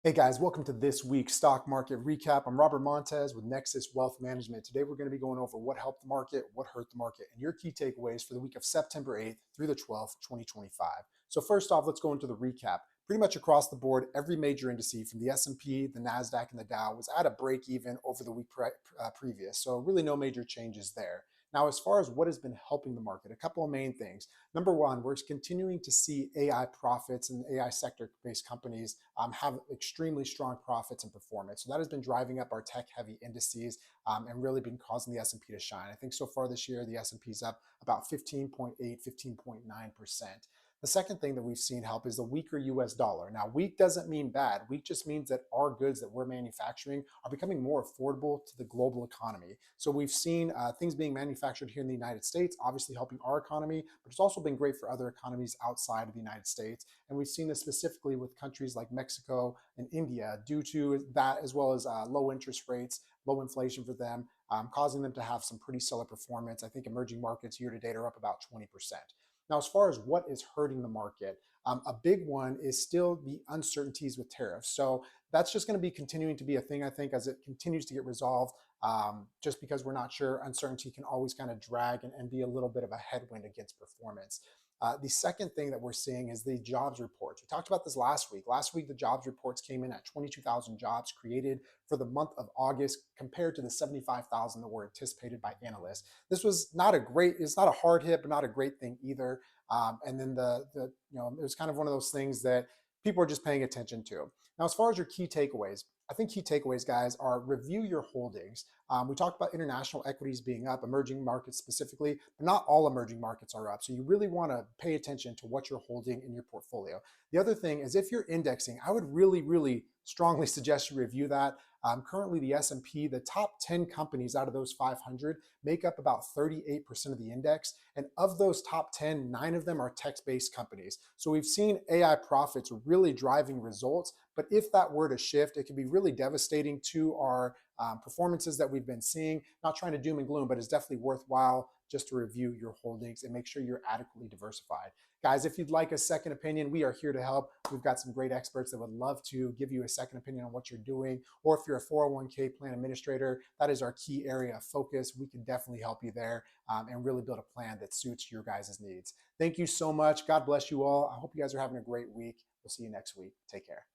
Hey guys, welcome to this week's stock market recap. I'm Robert Montes with Nexus Wealth Management. Today we're going to be going over what helped the market, what hurt the market, and your key takeaways for the week of September 8th through the 12th, 2025. So first off, let's go into the recap. Pretty much across the board, every major indice from the S&P, the Nasdaq, and the Dow was at a break even over the week previous. So really no major changes there. Now, as far as what has been helping the market, a couple of main things. Number one, we're continuing to see AI profits and AI sector-based companies have extremely strong profits and performance. So that has been driving up our tech-heavy indices and really been causing the S&P to shine. I think so far this year, the S&P is up about 15.8, 15.9%. The second thing that we've seen help is the weaker US dollar. Now, weak doesn't mean bad. Weak just means that our goods that we're manufacturing are becoming more affordable to the global economy. So we've seen things being manufactured here in the United States, obviously helping our economy, but it's also been great for other economies outside of the United States. And we've seen this specifically with countries like Mexico and India due to that, as well as low interest rates, low inflation for them, causing them to have some pretty stellar performance. I think emerging markets year to date are up about 20%. Now, as far as what is hurting the market, a big one is still the uncertainties with tariffs. So that's just going to be continuing to be a thing, I think, as it continues to get resolved. Just because we're not sure, uncertainty can always kind of drag and be a little bit of a headwind against performance. The second thing that we're seeing is the jobs reports. We talked about this last week. Last week, the jobs reports came in at 22,000 jobs created for the month of August compared to the 75,000 that were anticipated by analysts. This was not a great, it's not a hard hit, but not a great thing either. And then it was kind of one of those things that people are just paying attention to. Now, as far as your key takeaways, I think key takeaways, guys, are review your holdings. We talked about international equities being up, emerging markets specifically, but not all emerging markets are up. So you really want to pay attention to what you're holding in your portfolio. The other thing is if you're indexing, I would really strongly suggest you review that. Currently, the S&P, the top 10 companies out of those 500 make up about 38% of the index. And of those top 10, 9 of them are text-based companies. So we've seen AI profits really driving results. But if that were to shift, it can be really devastating to our performances that we've been seeing. Not trying to doom and gloom, but it's definitely worthwhile just to review your holdings and make sure you're adequately diversified. Guys, if you'd like a second opinion, we are here to help. We've got some great experts that would love to give you a second opinion on what you're doing. Or if you're a 401k plan administrator, that is our key area of focus. We can definitely help you there and really build a plan that suits your guys' needs. Thank you so much. God bless you all. I hope you guys are having a great week. We'll see you next week. Take care.